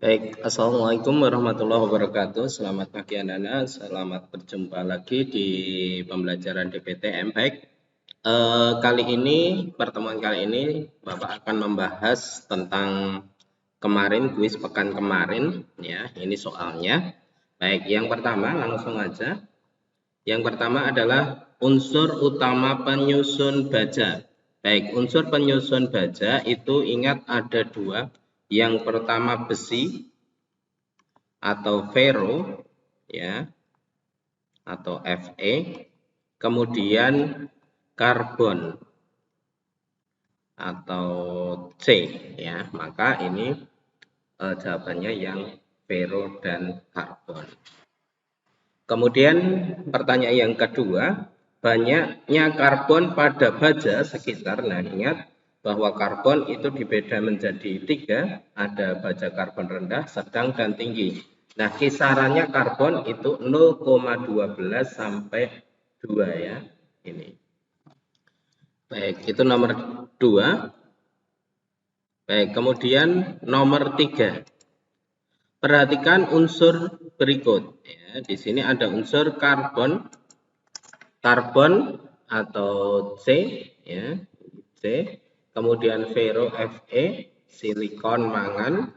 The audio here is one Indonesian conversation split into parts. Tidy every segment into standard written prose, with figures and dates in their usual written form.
Baik, Assalamualaikum warahmatullahi wabarakatuh. Selamat pagi anak-anak, selamat berjumpa lagi di pembelajaran DPTM. Baik, pertemuan kali ini Bapak akan membahas tentang kuis pekan kemarin. Ya, ini soalnya. Baik, yang pertama langsung aja. Yang pertama adalah unsur utama penyusun baja. Baik, unsur penyusun baja itu ingat ada dua. Yang pertama besi atau ferro, ya, atau Fe, kemudian karbon atau C, ya. Maka ini jawabannya yang ferro dan karbon. Kemudian pertanyaan yang kedua, banyaknya karbon pada baja sekitar. Nah, ingat bahwa karbon itu dibeda menjadi 3, ada baja karbon rendah, sedang, dan tinggi. Nah, kisarannya karbon itu 0,12 sampai 2 ya. Ini. Baik, itu nomor 2. Baik, kemudian nomor 3. Perhatikan unsur berikut. Ya, di sini ada unsur karbon atau C, ya, C. Kemudian ferro Fe, silikon mangan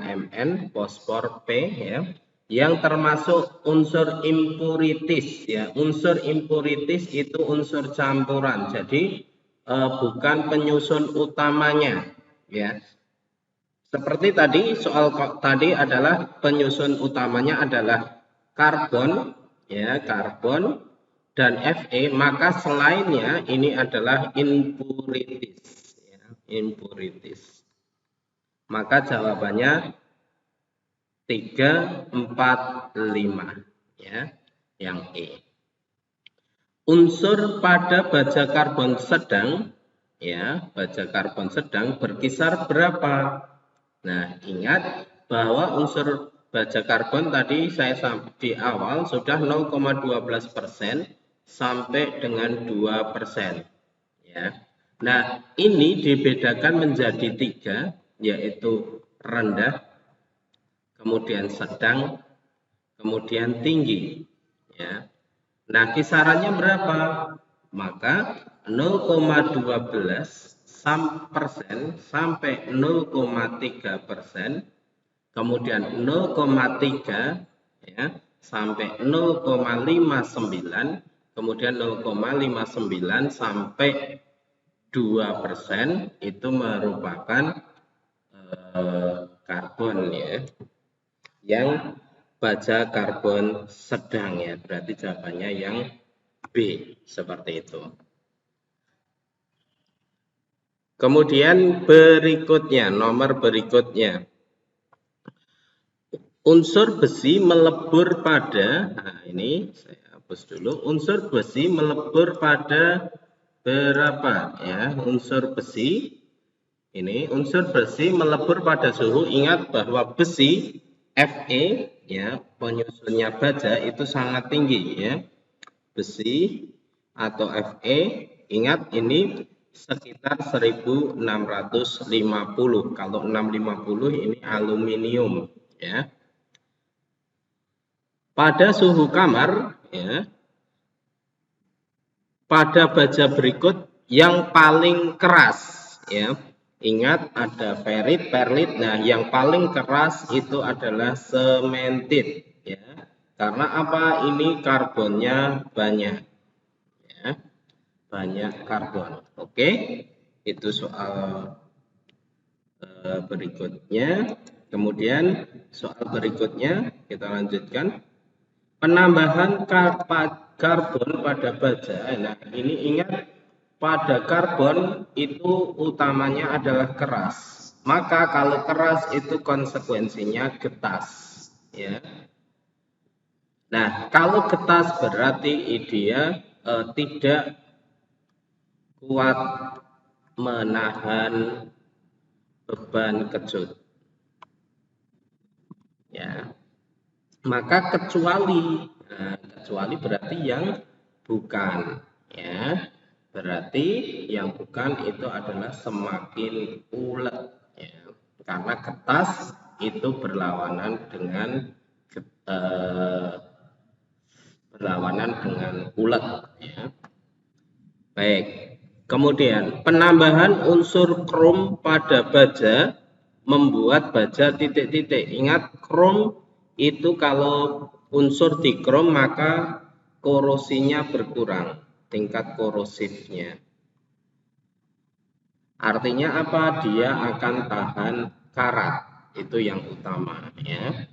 Mn, fosfor P, ya, yang termasuk unsur impuritis, ya. Unsur impuritis itu unsur campuran, jadi bukan penyusun utamanya, ya. Seperti tadi, soal tadi adalah penyusun utamanya adalah karbon, ya, karbon dan Fe, maka selainnya ini adalah impuritis, ya, impuritis. Maka jawabannya 3, 4, 5, ya, yang E. Unsur pada baja karbon sedang, ya, baja karbon sedang berkisar berapa? Nah, ingat bahwa unsur baja karbon tadi saya di awal sudah 0,12% sampai dengan 2%. Ya. Nah, ini dibedakan menjadi 3, yaitu rendah, kemudian sedang, kemudian tinggi. Ya. Nah, kisarannya berapa? Maka 0,12% sampai 0,3%, kemudian 0,3 ya, sampai 0,59, kemudian 0,59 sampai 2% itu merupakan karbon, ya, yang baja karbon sedang, ya. Berarti jawabannya yang B, seperti itu. Kemudian berikutnya, nomor berikutnya. Unsur besi melebur pada, nah ini saya hapus dulu. Unsur besi melebur pada berapa, ya? Unsur besi ini, unsur besi melebur pada suhu. Ingat bahwa besi Fe, ya, penyusunnya baja itu sangat tinggi, ya. Besi atau Fe, ingat ini sekitar 1650. Kalau 650 ini aluminium, ya. Pada suhu kamar, ya, pada baja berikut yang paling keras, ya. Ingat ada perlit. Nah, yang paling keras itu adalah sementit, ya. Karena apa? Ini karbonnya banyak, ya. Banyak karbon. Oke. Itu soal berikutnya. Kemudian soal berikutnya kita lanjutkan. Penambahan karbon pada baja. Nah, ini ingat pada karbon itu utamanya adalah keras. Maka kalau keras itu konsekuensinya getas, ya. Nah, kalau getas berarti dia tidak kuat menahan beban kejut, ya. Maka kecuali berarti yang bukan, ya. Berarti yang bukan itu adalah semakin ulet, ya. karena kertas itu berlawanan dengan ulet, ya. Baik, kemudian penambahan unsur krom pada baja membuat baja titik-titik. Ingat, krom itu kalau unsur di krom maka korosinya berkurang, tingkat korosifnya. Artinya apa? Dia akan tahan karat, itu yang utama, ya.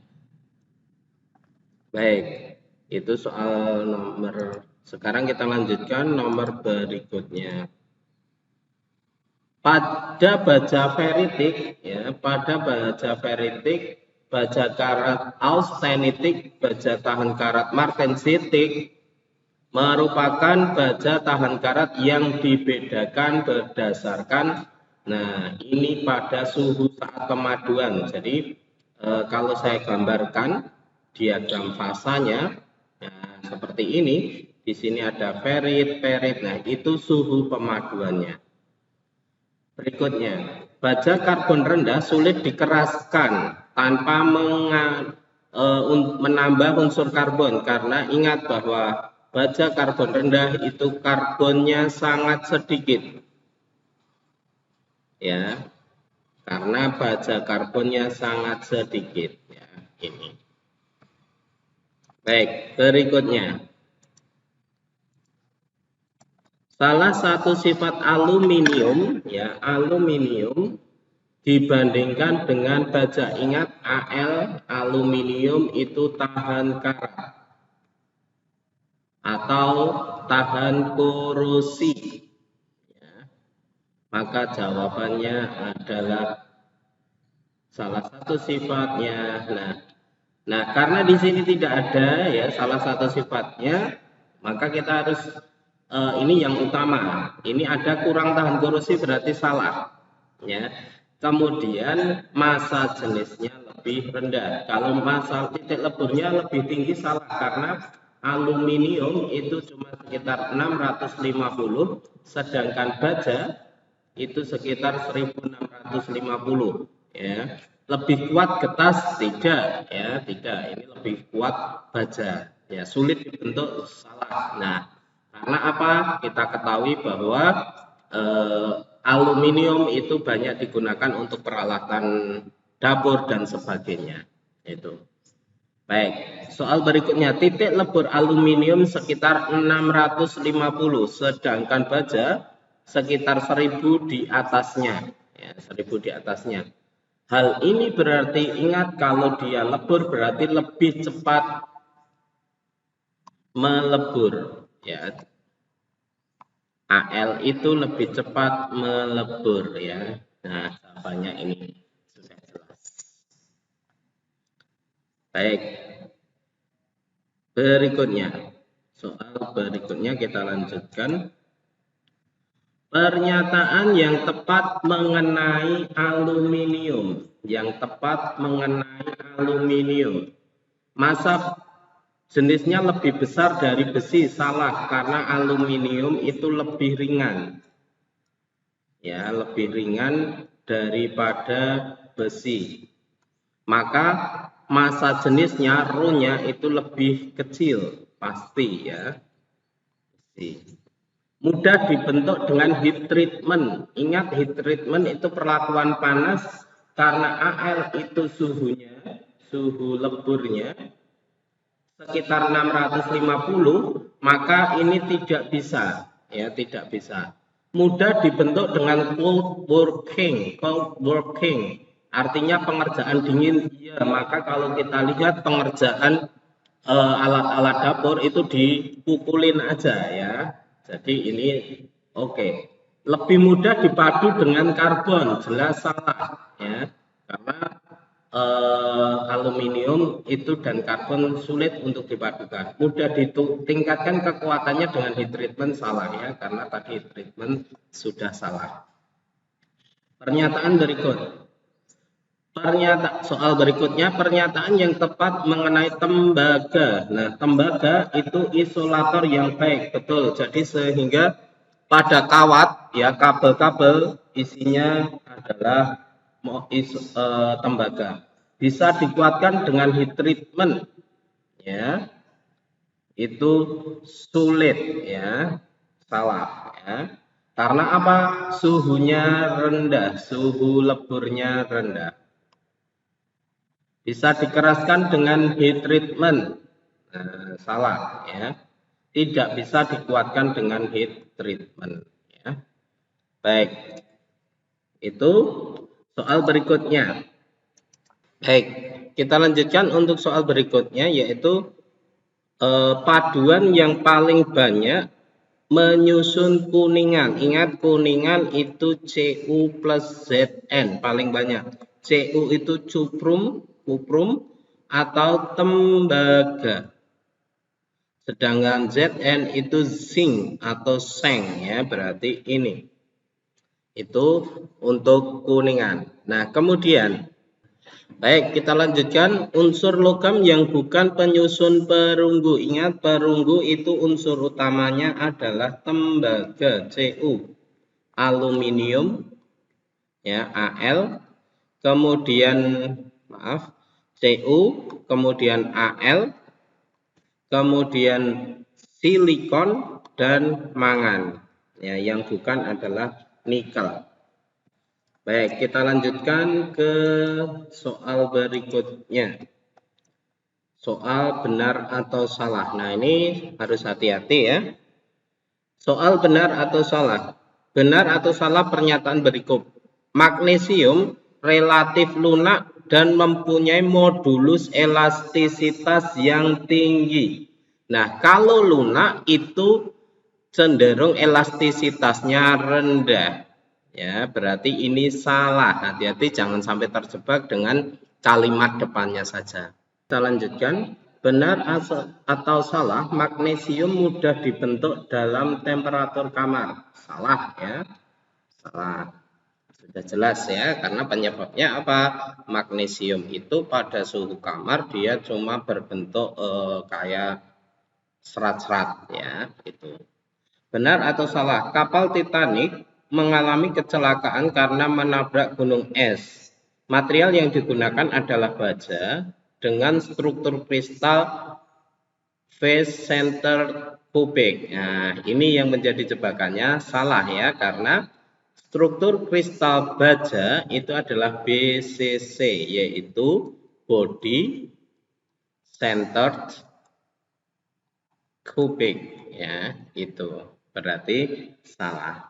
Baik, itu soal nomor. Sekarang kita lanjutkan nomor berikutnya. Pada baja feritik, ya, pada baja feritik, baja karat austenitik, baja tahan karat martensitik merupakan baja tahan karat yang dibedakan berdasarkan, nah ini pada suhu saat pemaduan. Jadi kalau saya gambarkan diagram fasanya, nah, seperti ini. Di sini ada ferit, nah itu suhu pemaduannya. Berikutnya, baja karbon rendah sulit dikeraskan tanpa menambah unsur karbon, karena ingat bahwa baja karbon rendah itu karbonnya sangat sedikit, ya, karena baja karbonnya sangat sedikit, ya, ini. Baik, berikutnya, salah satu sifat aluminium, ya, aluminium dibandingkan dengan baja, ingat Al, aluminium itu tahan karat atau tahan korosi, ya. Maka jawabannya adalah salah satu sifatnya. Nah, karena di sini tidak ada, ya, salah satu sifatnya, maka kita harus ini yang utama. Ini ada kurang tahan korosi, berarti salah, ya. Kemudian massa jenisnya lebih rendah. Kalau massa titik leburnya lebih tinggi, salah, karena aluminium itu cuma sekitar 650, sedangkan baja itu sekitar 1650, ya. Lebih kuat kertas? Tidak, ya, tidak. Ini lebih kuat baja, ya, sulit dibentuk, salah. Nah, karena apa? Kita ketahui bahwa aluminium itu banyak digunakan untuk peralatan dapur dan sebagainya. Itu. Baik, soal berikutnya, titik lebur aluminium sekitar 650, sedangkan baja sekitar 1000 di atasnya, ya, 1000 di atasnya. Hal ini berarti, ingat, kalau dia lebur berarti lebih cepat melebur, ya. Al itu lebih cepat melebur, ya. Nah, jawabannya ini sudah jelas. Baik, berikutnya, soal berikutnya kita lanjutkan. Pernyataan yang tepat mengenai aluminium, yang tepat mengenai aluminium. Massa jenisnya lebih besar dari besi, salah, karena aluminium itu lebih ringan, ya, lebih ringan daripada besi. Maka massa jenisnya, Rho-nya itu lebih kecil, pasti, ya. Mudah dibentuk dengan heat treatment. Ingat, heat treatment itu perlakuan panas, karena Al itu suhunya, suhu leburnya sekitar 650, maka ini tidak bisa, ya, tidak bisa. Mudah dibentuk dengan cold working, artinya pengerjaan dingin, ya. Maka kalau kita lihat pengerjaan alat-alat dapur itu dipukulin aja, ya. Jadi ini oke. Lebih mudah dipadu dengan karbon, jelas salah, ya, karena aluminium itu dan karbon sulit untuk dipadukan. Mudah ditingkatkan kekuatannya dengan heat treatment, salah, ya, karena tadi heat treatment sudah salah. Pernyataan berikut. Soal berikutnya, pernyataan yang tepat mengenai tembaga. Nah, tembaga itu isolator yang baik, betul. Jadi sehingga pada kawat, ya, kabel-kabel isinya adalah tembaga. Bisa dikuatkan dengan heat treatment, ya. Itu sulit, ya. Salah, ya. Karena apa? Suhunya rendah, suhu leburnya rendah. Bisa dikeraskan dengan heat treatment. Nah, salah, ya. Tidak bisa dikuatkan dengan heat treatment, ya. Baik. Itu soal berikutnya. Baik, kita lanjutkan untuk soal berikutnya, yaitu paduan yang paling banyak menyusun kuningan. Ingat, kuningan itu Cu plus Zn paling banyak. Cu itu cuprum atau tembaga. Sedangkan Zn itu zinc atau seng, ya, berarti ini. Itu untuk kuningan. Nah, kemudian baik, kita lanjutkan unsur logam yang bukan penyusun perunggu. Ingat, perunggu itu unsur utamanya adalah tembaga, Cu, aluminium, ya, Al, kemudian Cu, kemudian Al, kemudian silikon dan mangan. Ya, yang bukan adalah nikel. Baik, kita lanjutkan ke soal berikutnya. Soal benar atau salah. Nah, ini harus hati-hati, ya. Soal benar atau salah. Benar atau salah pernyataan berikut. Magnesium relatif lunak dan mempunyai modulus elastisitas yang tinggi. Nah, kalau lunak itu cenderung elastisitasnya rendah. Ya, berarti ini salah. Hati-hati jangan sampai terjebak dengan kalimat depannya saja. Kita lanjutkan. Benar atau salah, magnesium mudah dibentuk dalam temperatur kamar. Salah, ya. Salah. Sudah jelas, ya, karena penyebabnya apa? Magnesium itu pada suhu kamar dia cuma berbentuk kayak serat-serat, ya, gitu. Benar atau salah? Kapal Titanic mengalami kecelakaan karena menabrak gunung es. Material yang digunakan adalah baja dengan struktur kristal face-centered cubic. Nah, ini yang menjadi jebakannya, salah, ya, karena struktur kristal baja itu adalah BCC, yaitu body centered cubic, ya, itu. Berarti salah.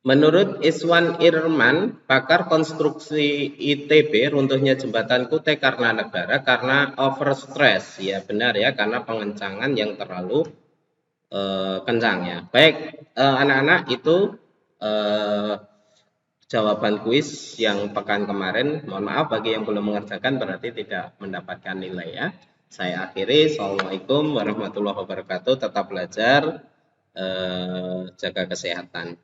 Menurut Iswan Irman, pakar konstruksi ITB, runtuhnya jembatan Kutai Kartanegara karena overstress. Ya, benar, ya, karena pengencangan yang terlalu kencang, ya. Baik, anak-anak, itu jawaban kuis yang pekan kemarin. Mohon maaf bagi yang belum mengerjakan, berarti tidak mendapatkan nilai, ya. Saya akhiri. Assalamualaikum warahmatullahi wabarakatuh. Tetap belajar, jaga kesehatan.